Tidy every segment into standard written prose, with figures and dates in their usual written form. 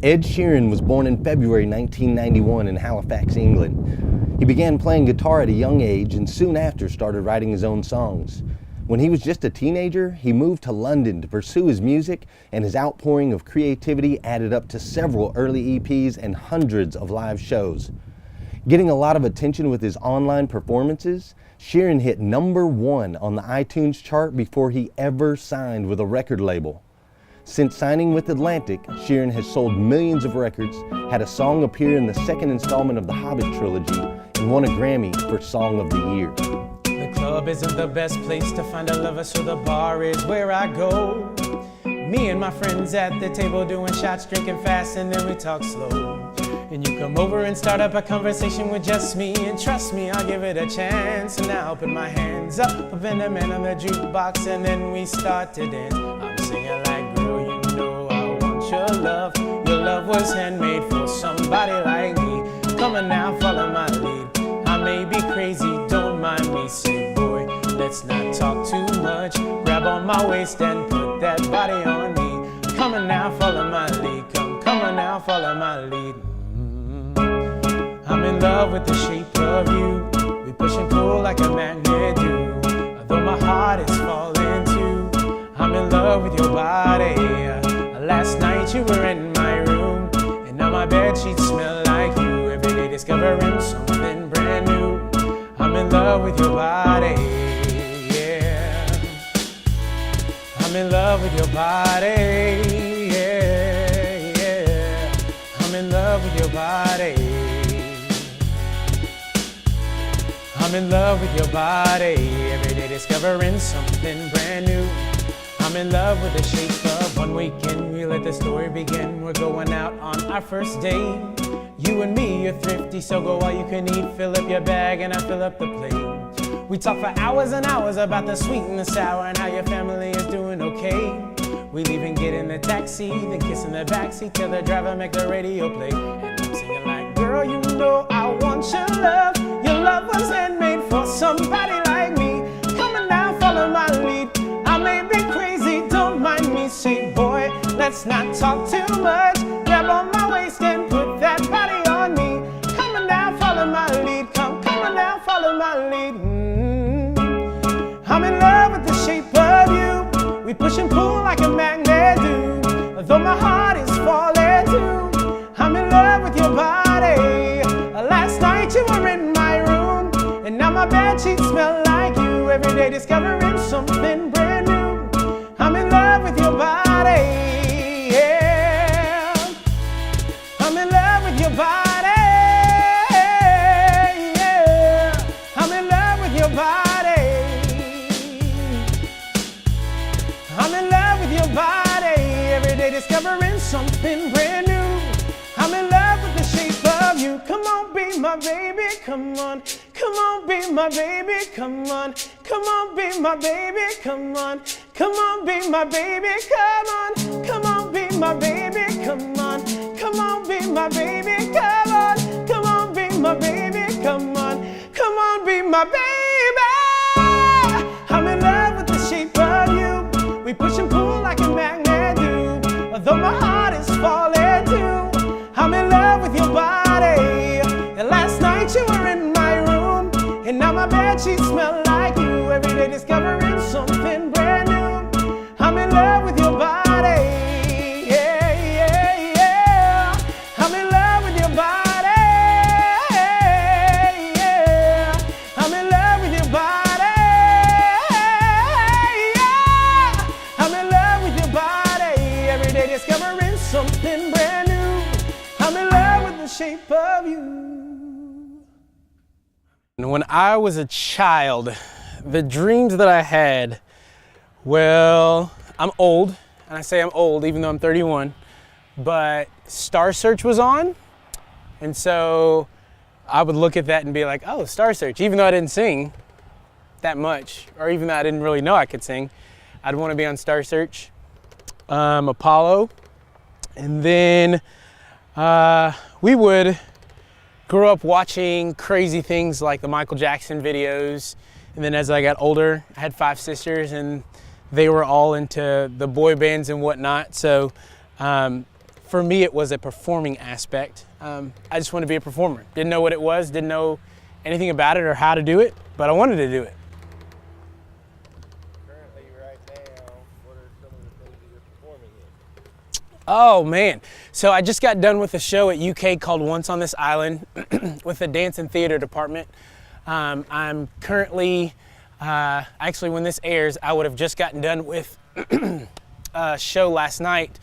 Ed Sheeran was born in February 1991 in Halifax, England. He began playing guitar at a young age and soon after started writing his own songs. When he was just a teenager, he moved to London to pursue his music, and his outpouring of creativity added up to several early EPs and hundreds of live shows. Getting a lot of attention with his online performances, Sheeran hit #1 on the iTunes chart before he ever signed with a record label. Since signing with Atlantic, Sheeran has sold millions of records, had a song appear in the second installment of the Hobbit trilogy, and won a Grammy for Song of the Year. The club isn't the best place to find a lover, so the bar is where I go. Me and my friends at the table doing shots, drinking fast, and then we talk slow. And you come over and start up a conversation with just me, and trust me, I'll give it a chance. And now I'll put my hands up and the man on the jukebox, and then we start to dance. I'm singing like, girl, you know I want your love. Your love was handmade for somebody like me. Come on now, follow my lead. I may be crazy, don't mind me. Say, boy, let's not talk too much. Grab on my waist and put that body on me. Come on now, follow my lead. Come on now, follow my lead. I'm in love with the shape of you. We push and pull like a magnet do. Although my heart is falling too, I'm in love with your body. Last night you were in my room, and now my bed sheets smell like you. Every day discovering something brand new. I'm in love with your body, yeah. I'm in love with your body, yeah, yeah. I'm in love with your body. I'm in love with your body, every day discovering something brand new. I'm in love with the shape of one weekend. We let the story begin. We're going out on our first date. You and me, you're thrifty, so go all you can eat. Fill up your bag and I fill up the plate. We talk for hours and hours about the sweet and the sour and how your family is doing okay. We leave and get in the taxi, then kiss in the backseat till the driver make the radio play. And I'm singing like, girl, you know I want your love. Your love was handmade for somebody like me. Come on now, follow my lead. I may be crazy, don't mind me. Say, boy, let's not talk too much. Grab on my waist and put that body on me. Come on now, follow my lead. Come on now, follow my lead. I'm in love with the shape of you. We push and pull like a magnet do. Though my heart is falling too, I'm in love with your body. Last night you were in my room, and now my bed sheets smell like you. Every day discovering something brand new. I'm in love with your body, yeah. I'm in love with your body, yeah. I'm in love with your body. I'm in love with your body, every day discovering something brand new. I'm in love with the shape of you. Come on, be my baby, come on. Come on, be my baby, come on. Come on, be my baby, come on. Come on, be my baby, come on. Come on, be my baby, come on. Come on, be my baby, come on. Come on, be my baby, come on. Come on, be my baby. I'm in love with the shape of you. We push and pull like a magnet do. Although my heart is falling too, I'm in love with your body. And last night you were in my room, and now my bed sheets smell like you. Every day discovering something brand new. I'm in love with your body, yeah, yeah, yeah. I'm in love with your body, yeah. I'm in love with your body, yeah. I'm in love with your body, every day discovering something brand new. I'm in love with the shape of you. When I was a child, the dreams that I had, well, I'm old, and I say I'm old even though I'm 31, but Star Search was on, and so I would look at that and be like, oh, Star Search, even though I didn't sing that much, or even though I didn't really know I could sing, I'd want to be on Star Search, Apollo, and then we would grow up watching crazy things like the Michael Jackson videos. And then as I got older, I had 5 sisters and they were all into the boy bands and whatnot. So For me, it was a performing aspect. I just wanted to be a performer. Didn't know what it was, didn't know anything about it or how to do it, but I wanted to do it. Currently, right now, what are some of the things that you're performing in? Oh man, so I just got done with a show at UK called Once on This Island with the dance and theater department. I'm currently, actually when this airs, I would have just gotten done with a show last night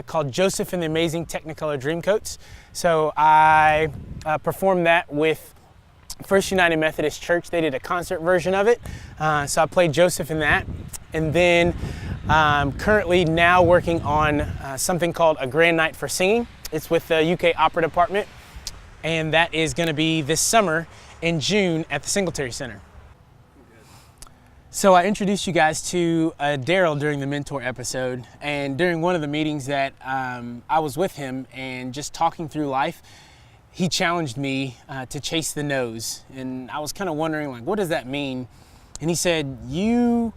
called Joseph and the Amazing Technicolor Dreamcoats. So I performed that with First United Methodist Church. They did a concert version of it. So I played Joseph in that. And then I'm currently now working on something called A Grand Night for Singing. It's with the UK Opera Department. And that is gonna be this summer in June at the Singletary Center. So I introduced you guys to Daryl during the mentor episode, and during one of the meetings that I was with him and just talking through life, he challenged me to chase the nose. And I was kind of wondering, like, what does that mean? And he said, you've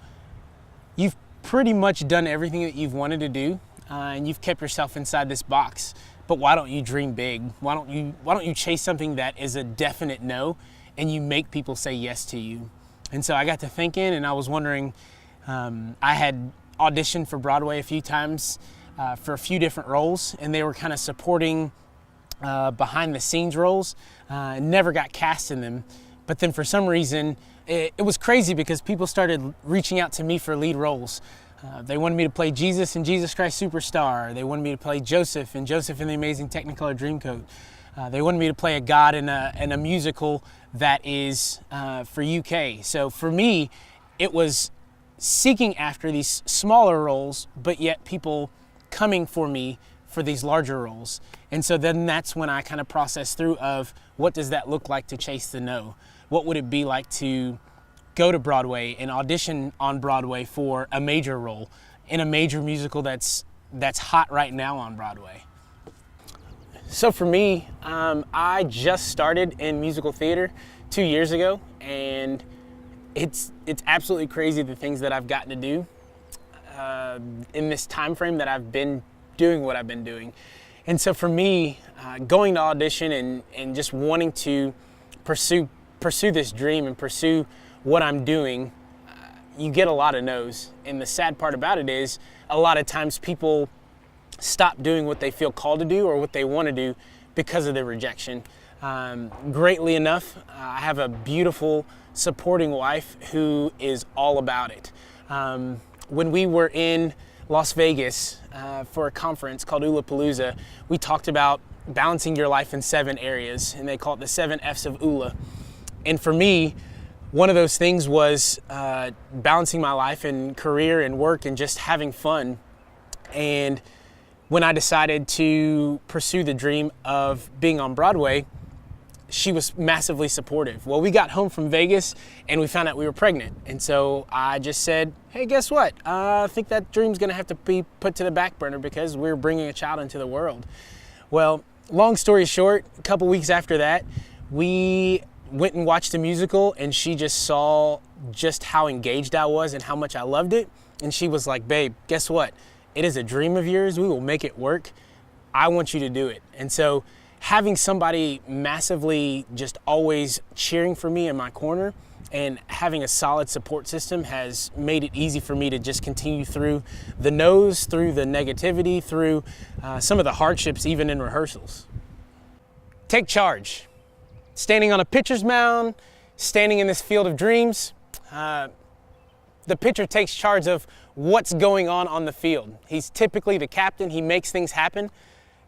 pretty much done everything that you've wanted to do, and you've kept yourself inside this box. But why don't you dream big? Why don't you chase something that is a definite no, and you make people say yes to you? And so I got to thinking, and I was wondering, I had auditioned for Broadway a few times for a few different roles, and they were kind of supporting behind the scenes roles. Never got cast in them. But then for some reason, it was crazy because people started reaching out to me for lead roles. They wanted me to play Jesus in Jesus Christ Superstar. They wanted me to play Joseph in Joseph and the Amazing Technicolor Dreamcoat. They wanted me to play a god in a musical that is for UK. So for me, it was seeking after these smaller roles, but yet people coming for me for these larger roles. And so then that's when I kind of processed through of what does that look like to chase the no? What would it be like to go to Broadway and audition on Broadway for a major role in a major musical that's hot right now on Broadway? So for me, I just started in musical theater 2 years ago, and it's absolutely crazy the things that I've gotten to do in this time frame that I've been doing what I've been doing. And so for me, going to audition and just wanting to pursue this dream and pursue what I'm doing, you get a lot of no's. And the sad part about it is a lot of times people stop doing what they feel called to do or what they want to do because of the rejection. Greatly enough, I have a beautiful supporting wife who is all about it. When we were in Las Vegas for a conference called Ulapalooza, we talked about balancing your life in 7 areas, and they call it the 7 F's of Ula. And for me, one of those things was balancing my life and career and work and just having fun. And when I decided to pursue the dream of being on Broadway, she was massively supportive. Well, we got home from Vegas and we found out we were pregnant. And so I just said, hey, guess what? I think that dream's gonna have to be put to the back burner because we're bringing a child into the world. Well, long story short, a couple weeks after that, we went and watched a musical, and she just saw just how engaged I was and how much I loved it. And she was like, babe, guess what? It is a dream of yours. We will make it work. I want you to do it. And so having somebody massively just always cheering for me in my corner and having a solid support system has made it easy for me to just continue through the no's, through the negativity, through some of the hardships, even in rehearsals. Take charge. Standing on a pitcher's mound, standing in this field of dreams, the pitcher takes charge of what's going on the field. He's typically the captain. He makes things happen.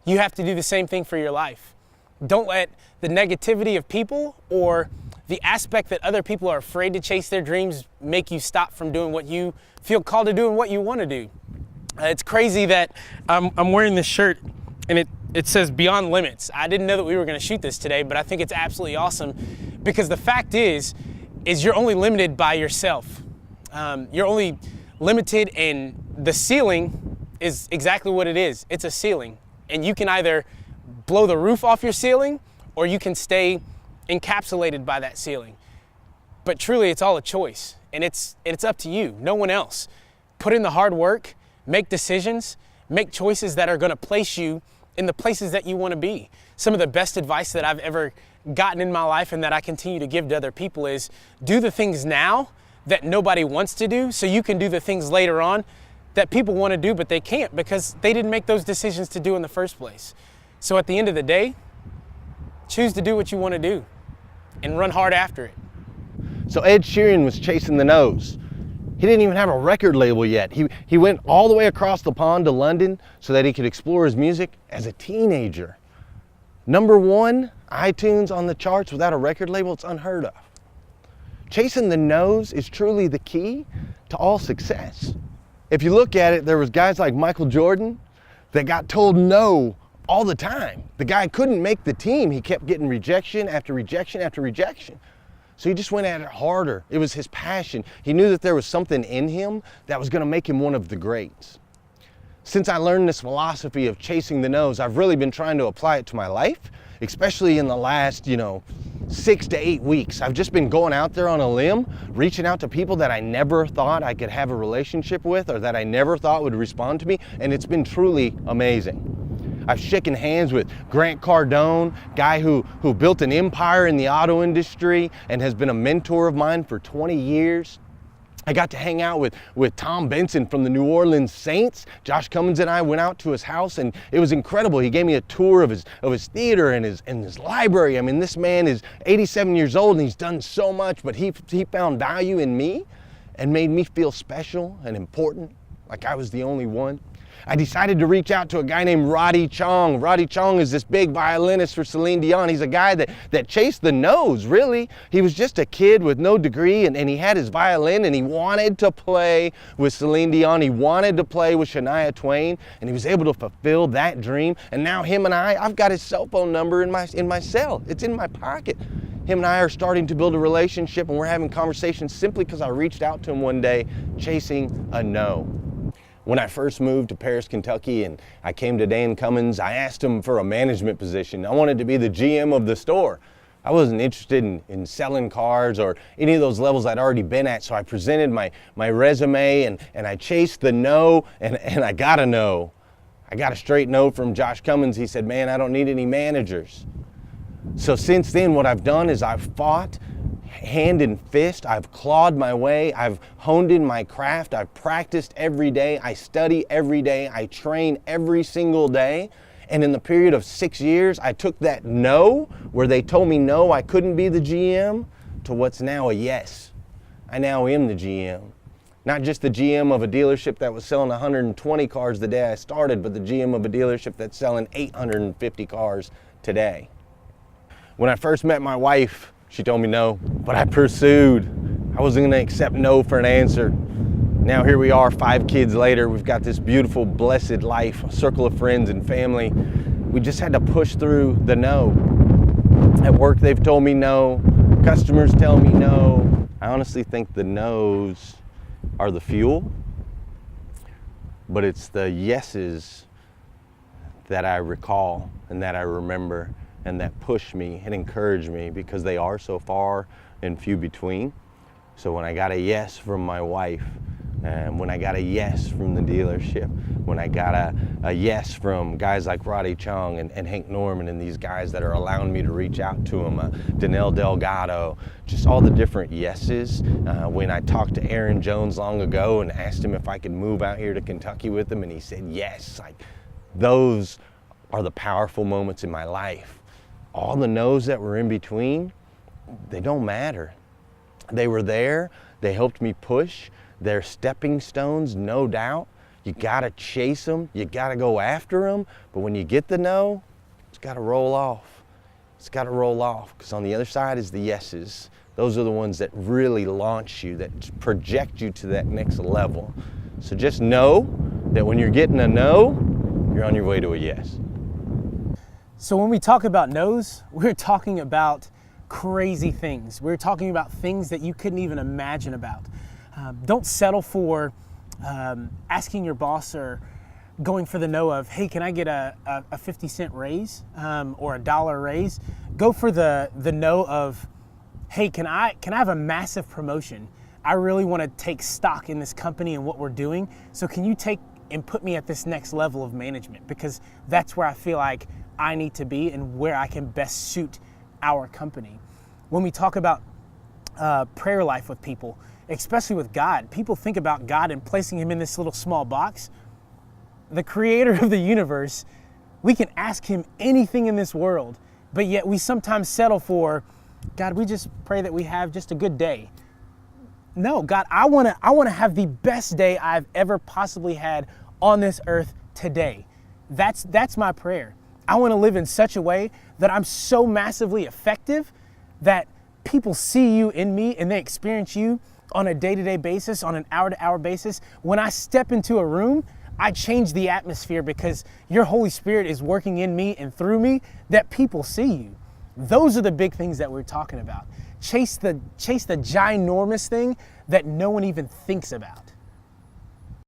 You have to do the same thing for your life. Don't let the negativity of people or the aspect that other people are afraid to chase their dreams make you stop from doing what you feel called to do and what you want to do. It's crazy that I'm wearing this shirt and it says Beyond Limits. I didn't know that we were going to shoot this today, but I think it's absolutely awesome because the fact is you're only limited by yourself. You're only limited, and the ceiling is exactly what it is. It's a ceiling, and you can either blow the roof off your ceiling or you can stay encapsulated by that ceiling. But truly, it's all a choice, and it's up to you, no one else. Put in the hard work, make decisions, make choices that are going to place you in the places that you want to be. Some of the best advice that I've ever gotten in my life and that I continue to give to other people is do the things now that nobody wants to do so you can do the things later on that people want to do but they can't because they didn't make those decisions to do in the first place. So at the end of the day, choose to do what you want to do and run hard after it. So Ed Sheeran was chasing the nose. He didn't even have a record label yet. He went all the way across the pond to London so that he could explore his music as a teenager. #1 iTunes on the charts without a record label, it's unheard of. Chasing the nose is truly the key to all success. If you look at it, there was guys like Michael Jordan that got told no all the time. The guy couldn't make the team. He kept getting rejection after rejection after rejection. So he just went at it harder. It was his passion. He knew that there was something in him that was going to make him one of the greats. Since I learned this philosophy of chasing the nose, I've really been trying to apply it to my life, especially in the last, 6 to 8 weeks. I've just been going out there on a limb, reaching out to people that I never thought I could have a relationship with or that I never thought would respond to me, and it's been truly amazing. I've shaken hands with Grant Cardone, guy who built an empire in the auto industry and has been a mentor of mine for 20 years. I got to hang out with Tom Benson from the New Orleans Saints. Josh Cummins and I went out to his house and it was incredible. He gave me a tour of his theater and his library. I mean, this man is 87 years old and he's done so much, but he found value in me and made me feel special and important, like I was the only one. I decided to reach out to a guy named Roddy Chong. Roddy Chong is this big violinist for Celine Dion. He's a guy that chased the nose, really. He was just a kid with no degree, and he had his violin, and he wanted to play with Celine Dion. He wanted to play with Shania Twain, and he was able to fulfill that dream. And now him and I've got his cell phone number in my cell. It's in my pocket. Him and I are starting to build a relationship, and we're having conversations simply because I reached out to him one day chasing a no. When I first moved to Paris, Kentucky, and I came to Dan Cummins, I asked him for a management position. I wanted to be the GM of the store. I wasn't interested in selling cars or any of those levels I'd already been at, so I presented my resume and I chased the no, and I got a no. I got a straight no from Josh Cummins. He said, "Man, I don't need any managers." So since then, what I've done is I've fought hand and fist. I've clawed my way. I've honed in my craft. I've practiced every day. I study every day. I train every single day. And in the period of 6 years, I took that no, where they told me no, I couldn't be the GM, to what's now a yes. I now am the GM. Not just the GM of a dealership that was selling 120 cars the day I started, but the GM of a dealership that's selling 850 cars today. When I first met my wife, she told me no, but I pursued. I wasn't gonna accept no for an answer. Now here we are, 5 kids later. We've got this beautiful, blessed life, a circle of friends and family. We just had to push through the no. At work, they've told me no. Customers tell me no. I honestly think the no's are the fuel, but it's the yeses that I recall and that I remember and that push me and encourage me, because they are so far and few between. So when I got a yes from my wife, and when I got a yes from the dealership, when I got a yes from guys like Roddy Chong and Hank Norman and these guys that are allowing me to reach out to them, Danelle Delgado, just all the different yeses. When I talked to Aaron Jones long ago and asked him if I could move out here to Kentucky with him, and he said yes, like those are the powerful moments in my life. All the no's that were in between, they don't matter. They were there, they helped me push. They're stepping stones, no doubt. You gotta chase them, you gotta go after them, but when you get the no, it's gotta roll off. It's gotta roll off, because on the other side is the yeses. Those are the ones that really launch you, that project you to that next level. So just know that when you're getting a no, you're on your way to a yes. So when we talk about no's, we're talking about crazy things. We're talking about things that you couldn't even imagine about. Don't settle for asking your boss or going for the no of, hey, can I get a 50-cent raise or a $1 raise? Go for the no of, hey, can I have a massive promotion? I really want to take stock in this company and what we're doing. So can you take and put me at this next level of management, because that's where I feel like I need to be and where I can best suit our company. When we talk about prayer life with people, especially with God, people think about God and placing him in this little small box. The creator of the universe, we can ask him anything in this world, but yet we sometimes settle for, God, we just pray that we have just a good day. No, God, I want to have the best day I've ever possibly had on this earth today. That's my prayer. I want to live in such a way that I'm so massively effective that people see you in me and they experience you on a day-to-day basis, on an hour-to-hour basis. When I step into a room, I change the atmosphere because your Holy Spirit is working in me and through me, that people see you. Those are the big things that we're talking about. Chase the ginormous thing that no one even thinks about.